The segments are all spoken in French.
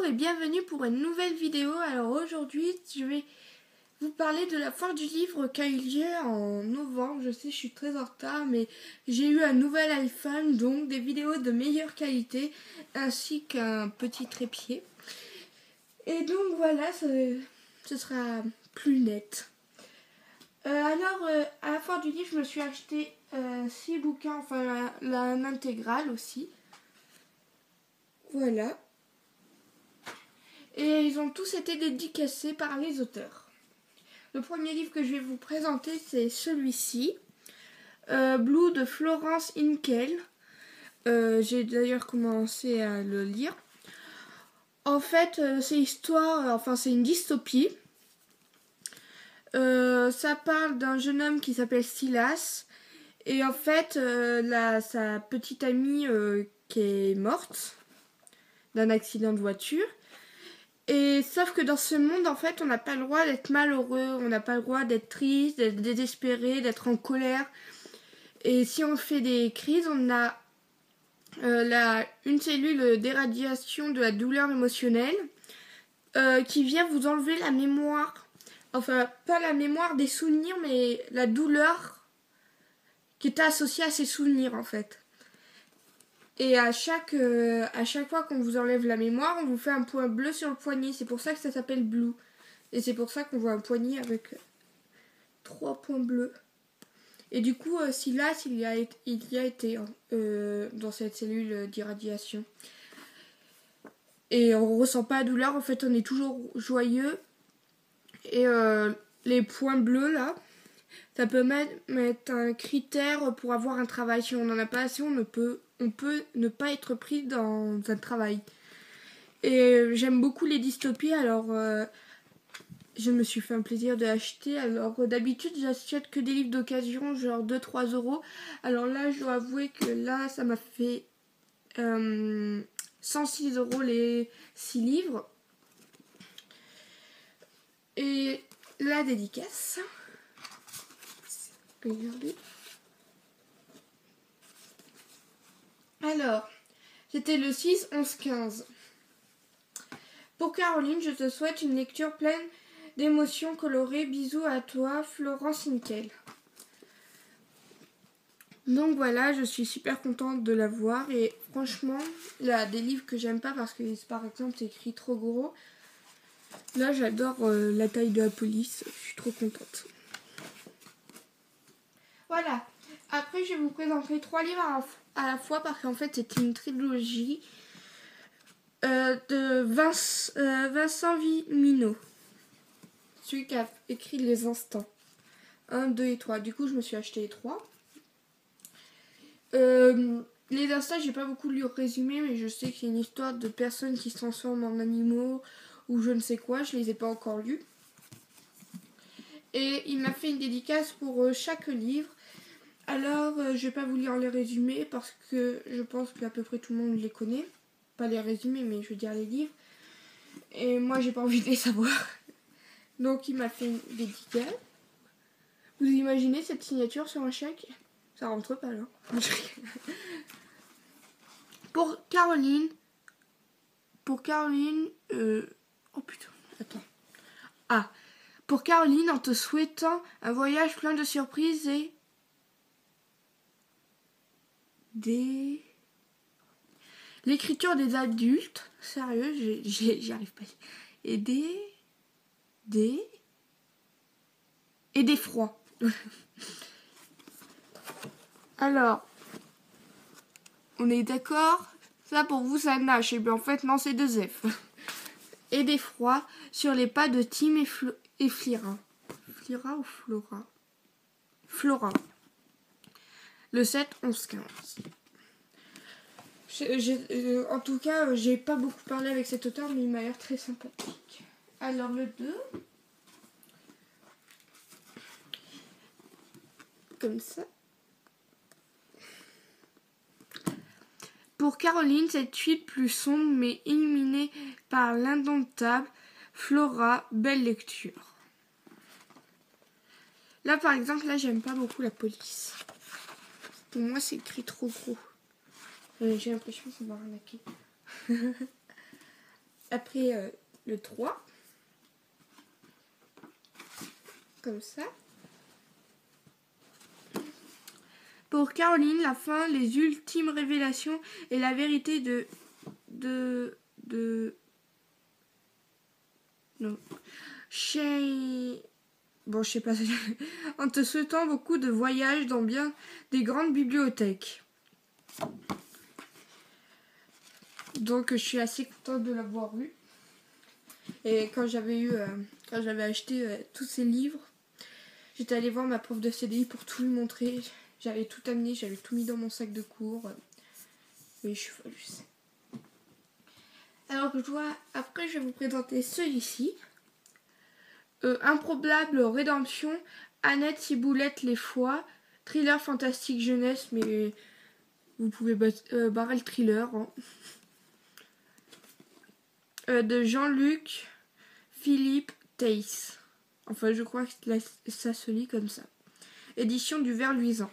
Bonjour et bienvenue pour une nouvelle vidéo. Alors aujourd'hui je vais vous parler de la foire du livre qui a eu lieu en novembre. Je sais, je suis très en retard, mais j'ai eu un nouvel iPhone, donc des vidéos de meilleure qualité ainsi qu'un petit trépied. Et donc voilà, ce sera plus net. À la foire du livre, je me suis acheté 6 bouquins, enfin l'intégrale aussi. Voilà. Et ils ont tous été dédicacés par les auteurs. Le premier livre que je vais vous présenter, c'est celui-ci, Blue de Florence Inkel. J'ai d'ailleurs commencé à le lire. En fait, c'est une dystopie. Ça parle d'un jeune homme qui s'appelle Silas. Et en fait, sa petite amie qui est morte d'un accident de voiture. Et sauf que dans ce monde, en fait, on n'a pas le droit d'être malheureux, on n'a pas le droit d'être triste, d'être désespéré, d'être en colère. Et si on fait des crises, on a une cellule d'éradiation de la douleur émotionnelle qui vient vous enlever la mémoire. Enfin, pas la mémoire des souvenirs, mais la douleur qui était associée à ces souvenirs, en fait. Et à chaque fois qu'on vous enlève la mémoire, on vous fait un point bleu sur le poignet. C'est pour ça que ça s'appelle Blue. Et c'est pour ça qu'on voit un poignet avec 3 points bleus. Et du coup, Silas, il y a été dans cette cellule d'irradiation. Et on ressent pas la douleur, en fait, on est toujours joyeux. Et les points bleus, là, ça peut même être un critère pour avoir un travail. Si on n'en a pas assez, on peut ne pas être pris dans un travail. Et j'aime beaucoup les dystopies, alors je me suis fait un plaisir de l'acheter. Alors d'habitude, j'achète que des livres d'occasion, genre 2-3 euros. Alors là, je dois avouer que là, ça m'a fait 106 euros les 6 livres. Et la dédicace. Regardez. Alors, c'était le 6-11-15. Pour Caroline, je te souhaite une lecture pleine d'émotions colorées. Bisous à toi, Florence Inkel. Donc voilà, je suis super contente de la voir. Et franchement, il y a des livres que j'aime pas parce que, par exemple, c'est écrit trop gros. Là, j'adore la taille de la police. Je suis trop contente. Voilà. Après, je vais vous présenter 3 livres à la fois parce qu'en fait, c'est une trilogie de Vincent Vimino. Celui qui a écrit Les Instants. 1, 2 et 3. Du coup, je me suis acheté les 3. Les Instants, j'ai pas beaucoup lu le résumé, mais je sais que c'est une histoire de personnes qui se transforment en animaux ou je ne sais quoi. Je les ai pas encore lus. Et il m'a fait une dédicace pour chaque livre. Alors, je vais pas vous lire les résumés parce que je pense qu'à peu près tout le monde les connaît. Pas les résumés, mais je veux dire les livres. Et moi, j'ai pas envie de les savoir. Donc, il m'a fait une dédicace. Vous imaginez cette signature sur un chèque? Ça rentre pas, là. Pour Caroline... oh putain, attends. Ah, pour Caroline, en te souhaitant un voyage plein de surprises et... l'écriture des adultes, sérieux, j'y arrive pas. Et des froids. Alors, on est d'accord? Ça pour vous, ça nage. Et bien en fait, non, c'est 2 F. Et des froids sur les pas de Tim et Flira. Flira ou Flora? Flora. Le 7-11-15. En tout cas, j'ai pas beaucoup parlé avec cet auteur, mais il m'a l'air très sympathique. Alors le 2. Comme ça. Pour Caroline, cette fille plus sombre mais illuminée par l'indomptable Flora, belle lecture. Là par exemple, là j'aime pas beaucoup la police. Pour moi c'est écrit trop gros. J'ai l'impression qu'on va arnaquer. Après le 3. Comme ça. Pour Caroline, la fin, les ultimes révélations et la vérité non. Bon, je sais pas. En te souhaitant beaucoup de voyages dans bien des grandes bibliothèques. Donc, je suis assez contente de l'avoir lu. Et quand j'avais acheté tous ces livres, j'étais allée voir ma prof de CDI pour tout lui montrer. J'avais tout amené, j'avais tout mis dans mon sac de cours. Oui, je suis folle, je sais. Alors après, je vais vous présenter celui-ci. Improbable rédemption, Annette Ciboulette les Foix, thriller fantastique jeunesse, mais vous pouvez barrer le thriller. Hein. De Jean-Luc Philippe Theiss. Enfin, je crois que ça se lit comme ça. Édition du Ver Luisant.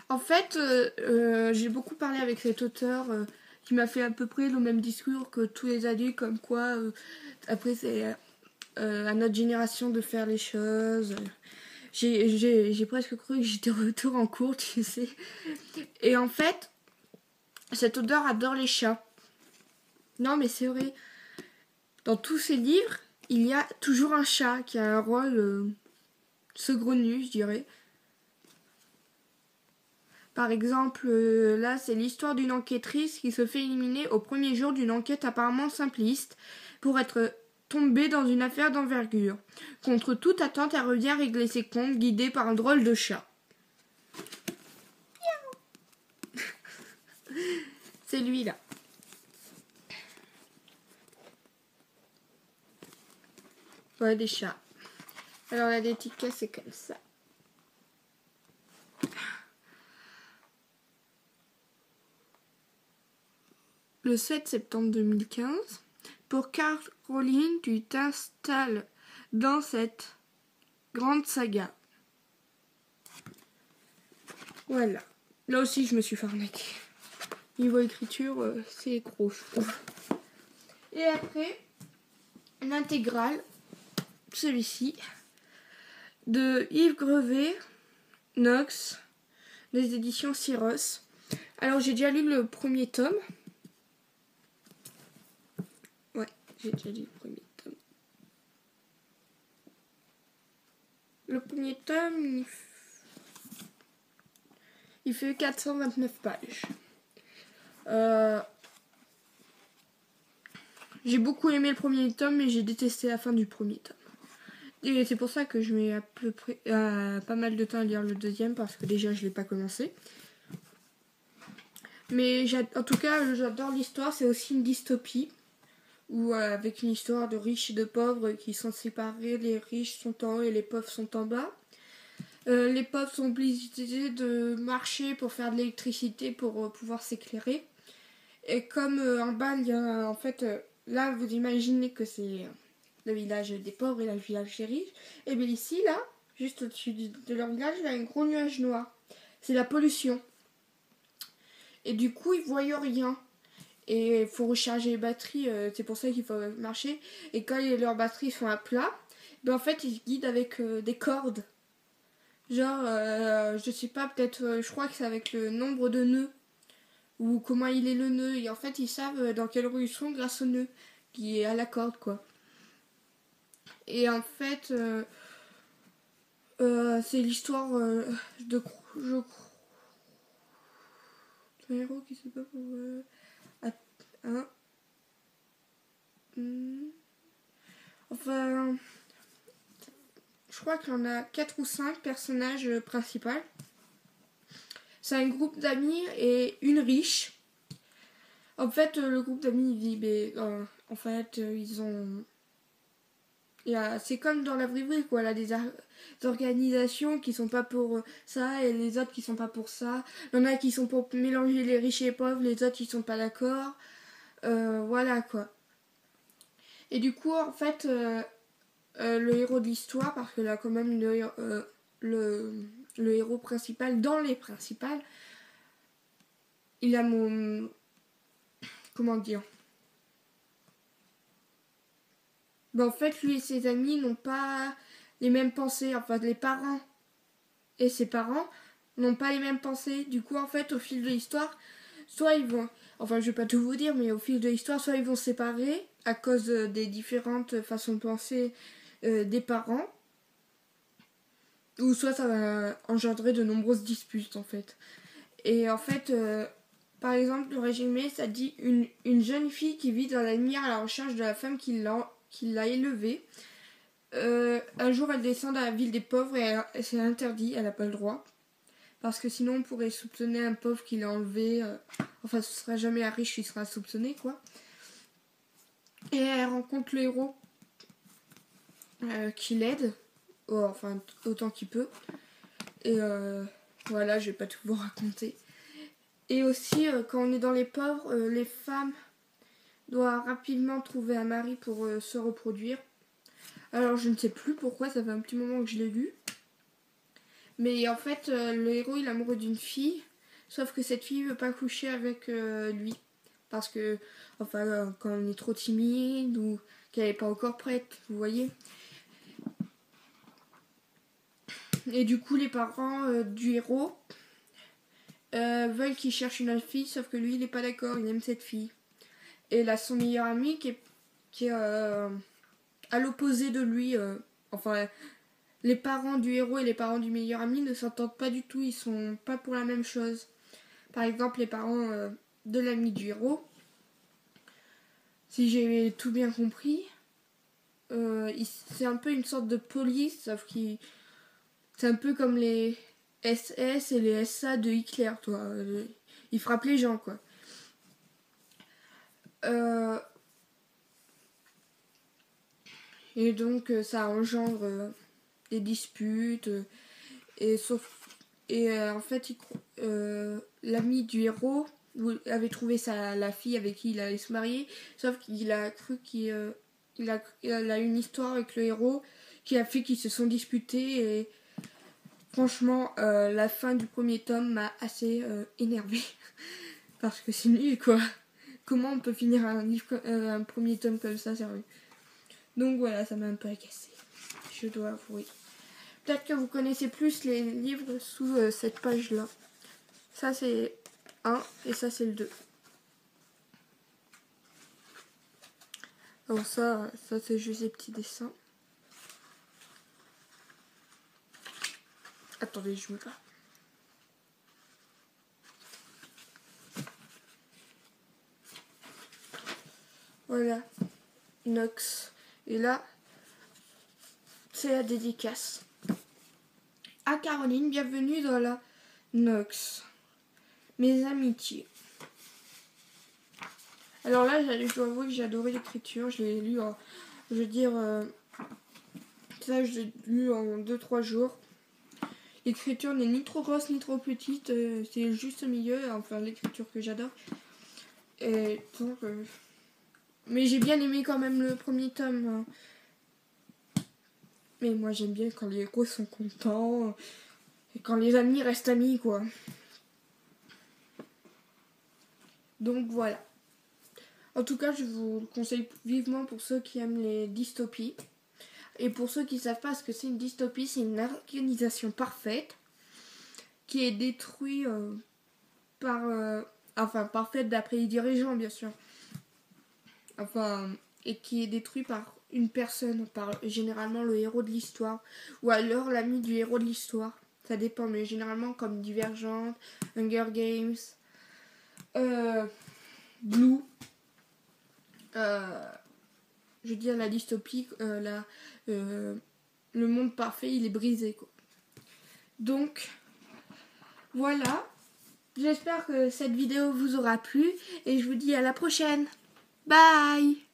En fait, j'ai beaucoup parlé avec cet auteur qui m'a fait à peu près le même discours que tous les adultes, comme quoi après c'est à notre génération de faire les choses. J'ai presque cru que j'étais retour en cours, tu sais. Et en fait, cet auteur adore les chats. Non, mais c'est vrai. Dans tous ses livres, il y a toujours un chat qui a un rôle saugrenu, je dirais. Par exemple, là, c'est l'histoire d'une enquêtrice qui se fait éliminer au premier jour d'une enquête apparemment simpliste pour être tombée dans une affaire d'envergure. Contre toute attente, elle revient régler ses comptes, guidée par un drôle de chat. C'est lui, là. Ouais, des chats. Alors, la dédicace, c'est comme ça. Le 7 septembre 2015, pour Caroline, tu t'installes dans cette grande saga. Voilà. Là aussi, je me suis fait arnaquer. Niveau écriture, c'est gros, je trouve. Et après, l'intégrale, celui-ci, de Yves Grevet, Nox, des éditions Syros. Alors, j'ai déjà lu le premier tome. Ouais, j'ai déjà lu le premier tome. Le premier tome, il fait 429 pages. J'ai beaucoup aimé le premier tome, mais j'ai détesté la fin du premier tome. Et c'est pour ça que je mets à peu près pas mal de temps à lire le deuxième, parce que déjà je l'ai pas commencé. Mais en tout cas, j'adore l'histoire. C'est aussi une dystopie, où avec une histoire de riches et de pauvres qui sont séparés. Les riches sont en haut et les pauvres sont en bas. Les pauvres sont obligés de marcher pour faire de l'électricité pour pouvoir s'éclairer. Et comme en bas, il y a en fait... là, vous imaginez que c'est le village des pauvres et le village des riches. Et bien ici, là, juste au-dessus de leur village, il y a un gros nuage noir. C'est la pollution. Et du coup, ils ne voient rien. Et il faut recharger les batteries, c'est pour ça qu'il faut marcher. Et quand leurs batteries sont à plat, ben en fait, ils se guident avec des cordes. Genre, je sais pas, peut-être, je crois que c'est avec le nombre de nœuds. Ou comment il est le nœud. Et en fait, ils savent dans quelle rue ils sont grâce au nœud qui est à la corde, quoi. Et en fait, c'est l'histoire de un héros qui se bat pour... Enfin, je crois qu'il y en a 4 ou 5 personnages principaux. C'est un groupe d'amis et une riche. En fait, le groupe d'amis vit... en fait, ils ont... c'est comme dans la vraie vie, quoi. Là, des organisations qui sont pas pour ça et les autres qui sont pas pour ça. Il y en a qui sont pour mélanger les riches et les pauvres, les autres qui sont pas d'accord. Voilà, quoi. Et du coup, en fait, le héros de l'histoire, parce que là, quand même, le héros principal, dans les principales, il a mon... Comment dire en fait, lui et ses amis n'ont pas les mêmes pensées. Enfin, les parents et ses parents n'ont pas les mêmes pensées. Du coup, en fait, au fil de l'histoire, soit ils vont... Enfin, je vais pas tout vous dire, mais au fil de l'histoire, soit ils vont se séparer à cause des différentes façons de penser des parents, ou soit ça va engendrer de nombreuses disputes, en fait. Et en fait, par exemple, le résumé, ça dit une jeune fille qui vit dans la lumière à la recherche de la femme qui l'a élevée. Un jour, elle descend dans la ville des pauvres et c'est interdit, elle n'a pas le droit. Parce que sinon, on pourrait soupçonner un pauvre qui l'a enlevé. Enfin, ce sera jamais un riche qui sera soupçonné, quoi. Et elle rencontre le héros qui l'aide, enfin, autant qu'il peut. Et voilà, je vais pas tout vous raconter. Et aussi, quand on est dans les pauvres, les femmes doivent rapidement trouver un mari pour se reproduire. Alors, je ne sais plus pourquoi, ça fait un petit moment que je l'ai lu. Mais en fait, le héros, il est amoureux d'une fille, sauf que cette fille veut pas coucher avec lui. Parce que, enfin, quand on est trop timide ou qu'elle n'est pas encore prête, vous voyez. Et du coup, les parents du héros veulent qu'il cherche une autre fille, sauf que lui, il n'est pas d'accord, il aime cette fille. Et là, son meilleur ami qui est à l'opposé de lui, enfin... Les parents du héros et les parents du meilleur ami ne s'entendent pas du tout, ils sont pas pour la même chose. Par exemple, les parents de l'ami du héros, si j'ai tout bien compris, c'est un peu une sorte de police, sauf que c'est un peu comme les SS et les SA de Hitler, toi. Ils frappent les gens, quoi. Et donc, ça engendre des disputes et en fait l'ami du héros avait trouvé la fille avec qui il allait se marier, sauf qu'il a cru qu'il a une histoire avec le héros qui a fait qu'ils se sont disputés et franchement la fin du premier tome m'a assez énervée parce que c'est nul, quoi. Comment on peut finir un premier tome comme ça, sérieux? Donc voilà, ça m'a un peu agacée, je dois avouer. Peut-être que vous connaissez plus les livres sous cette page-là. Ça, c'est 1 et ça, c'est le 2. Alors ça c'est juste des petits dessins. Attendez, je me perds. Voilà, Nox. Et là, c'est la dédicace. À Caroline, bienvenue dans la Nox. Mes amitiés. Alors là, je dois avouer que j'ai adoré l'écriture. Je l'ai lu en, je veux dire, ça je l'ai lu en 2-3 jours. L'écriture n'est ni trop grosse ni trop petite, c'est juste au milieu, enfin l'écriture que j'adore. Et donc, mais j'ai bien aimé quand même le premier tome. Hein. Mais moi j'aime bien quand les héros sont contents et quand les amis restent amis, quoi. Donc voilà. En tout cas, je vous le conseille vivement pour ceux qui aiment les dystopies. Et pour ceux qui ne savent pas ce que c'est une dystopie, c'est une organisation parfaite qui est détruite parfaite d'après les dirigeants, bien sûr. Enfin, et qui est détruite par une personne, par généralement le héros de l'histoire, ou alors l'ami du héros de l'histoire. Ça dépend, mais généralement comme Divergente, Hunger Games, Blue. Je veux dire, la dystopie, le monde parfait, il est brisé, quoi. Donc, voilà. J'espère que cette vidéo vous aura plu et je vous dis à la prochaine. Bye!